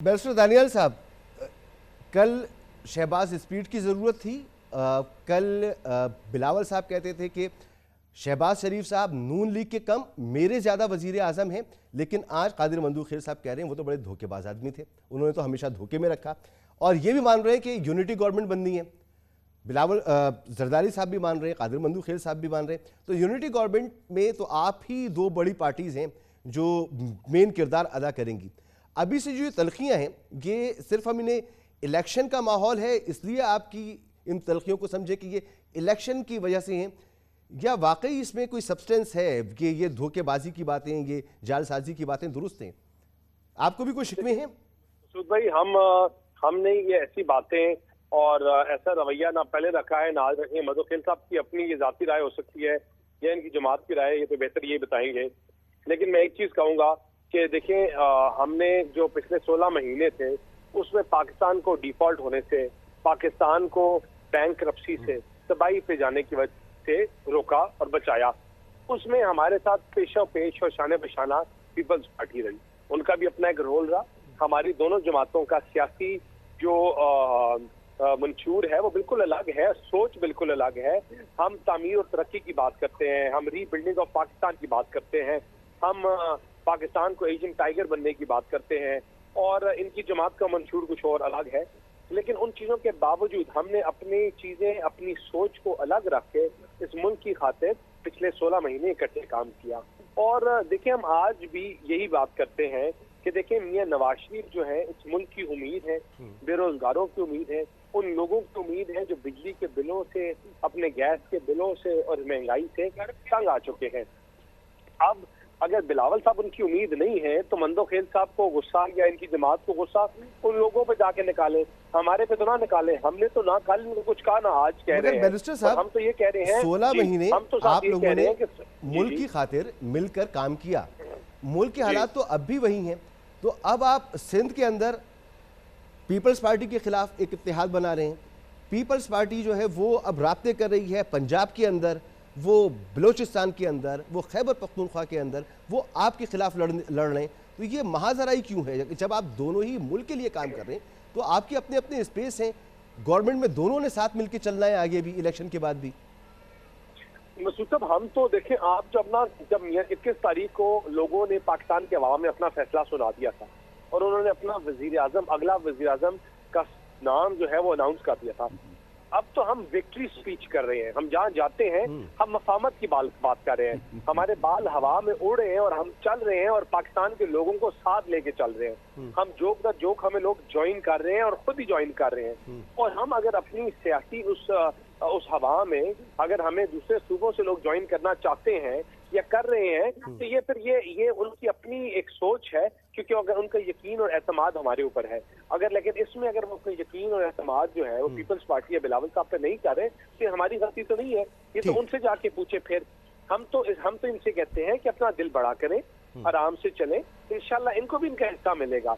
Barrister Daniyal साहब, कल Shahbaz speed की ज़रूरत थी। कल बिलावल साहब कहते थे कि शहबाज शरीफ साहब नून लीग के कम मेरे ज़्यादा वज़ीर आज़म हैं, लेकिन आज कादिर मंदूक खैर साहब कह रहे हैं वो तो बड़े धोखेबाज आदमी थे, उन्होंने तो हमेशा धोखे में रखा। और ये भी मान रहे हैं कि यूनिटी गवर्नमेंट बननी है। बिलावल जरदारी साहब भी मान रहे हैं, कादिर मंदूक खैर साहब भी मान रहे हैं। तो यूनिटी गवर्नमेंट में तो आप ही दो बड़ी पार्टीज़ हैं जो मेन किरदार अदा करेंगी। अभी से जो ये तलखियाँ हैं, ये सिर्फ हम इन्हें इलेक्शन का माहौल है इसलिए आपकी इन तलखियों को समझे कि ये इलेक्शन की वजह से हैं, या वाकई इसमें कोई सब्सटेंस है कि ये धोखेबाजी की बातें, ये जालसाजी की बातें दुरुस्त हैं? आपको भी कोई शिकवे हैं? सूद भाई, हमने ये ऐसी बातें और ऐसा रवैया ना पहले रखा है ना आज रखेंगे। मधुखेल साहब की अपनी ये जाती राय हो सकती है या इनकी जमात की राय, ये तो बेहतर ये बताएंगे। लेकिन मैं एक चीज कहूंगा कि देखें, हमने जो पिछले 16 महीने थे उसमें पाकिस्तान को डिफॉल्ट होने से, पाकिस्तान को बैंकरप्सी से, तबाही पे जाने की वजह से रोका और बचाया। उसमें हमारे साथ पेशा पेश और शाने बशाना पीपल्स पार्टी रही, उनका भी अपना एक रोल रहा। हमारी दोनों जमातों का सियासी जो मंशूर है वो बिल्कुल अलग है, सोच बिल्कुल अलग है। हम तामीर और तरक्की की बात करते हैं, हम रीबिल्डिंग ऑफ पाकिस्तान की बात करते हैं, हम पाकिस्तान को एशियन टाइगर बनने की बात करते हैं, और इनकी जमात का मंशूर कुछ और अलग है। लेकिन उन चीजों के बावजूद हमने अपनी चीजें, अपनी सोच को अलग रख के इस मुल्क की खातिर पिछले 16 महीने इकट्ठे काम किया। और देखिए, हम आज भी यही बात करते हैं कि देखिए, मियां नवाज शरीफ जो है इस मुल्क की उम्मीद है, बेरोजगारों की उम्मीद है, उन लोगों की उम्मीद है जो बिजली के बिलों से, अपने गैस के बिलों से और महंगाई से तंग आ चुके हैं। अब अगर बिलावल साहब उनकी उम्मीद नहीं है तो मंदोखेल साहब को गुस्सा या इनकी जमात को गुस्सा उन लोगों पे जाके निकाले, हमारे पे तो ना निकाले। हमने तो ना कल कुछ कहा ना आज कह रहे हैं। बैरिस्टर साहब, हम तो ये कह रहे हैं 16 महीने हम तो आप लोगों ने मुल्क की जी। खातिर मिलकर काम किया, मुल्क के हालात तो अब भी वही हैं। तो अब आप सिंध के अंदर पीपल्स पार्टी के खिलाफ एक इत्तेहाद बना रहे हैं। पीपल्स पार्टी जो है वो अब राब्ते कर रही है पंजाब के अंदर, वो बलोचिस्तान के अंदर, वो खैबर पख्तूनख्वा के अंदर, वो आपके खिलाफ लड़ रहे हैं। तो ये महाजराई क्यों है? जब आप दोनों ही मुल्क के लिए काम कर रहे हैं तो आपके अपने अपने स्पेस हैं, गवर्नमेंट में दोनों ने साथ मिलकर चलना है आगे भी, इलेक्शन के बाद भी। मसूद साहब, हम तो देखें, आप जब 21 तारीख को लोगों ने पाकिस्तान के अवाम में अपना फैसला सुना दिया था और उन्होंने अपना वजीर आजम, अगला वजीर आजम का नाम जो है वो अनाउंस कर दिया था। अब तो हम विक्ट्री स्पीच कर रहे हैं। हम जहाँ जाते हैं हम मफामत की बात कर रहे हैं, हमारे बाल हवा में उड़ रहे हैं और हम चल रहे हैं और पाकिस्तान के लोगों को साथ लेके चल रहे हैं। हम जोक द जोक हमें लोग ज्वाइन कर रहे हैं और खुद ही ज्वाइन कर रहे हैं। और हम अगर अपनी सियासी उस हवा में अगर हमें दूसरे सूबों से लोग ज्वाइन करना चाहते हैं या कर रहे हैं तो ये फिर ये उनकी अपनी एक सोच है, क्योंकि अगर उनका यकीन और एतमाद हमारे ऊपर है। अगर लेकिन इसमें अगर वो अपना यकीन और एतमाद जो है वो पीपल्स पार्टी या बिलावल साहब पे नहीं कर रहे तो हमारी गलती तो नहीं है। ये तो उनसे जाके पूछे। फिर हम तो इनसे कहते हैं कि अपना दिल बड़ा करें, आराम से चलें, इंशाल्लाह इनको भी इनका हिस्सा मिलेगा।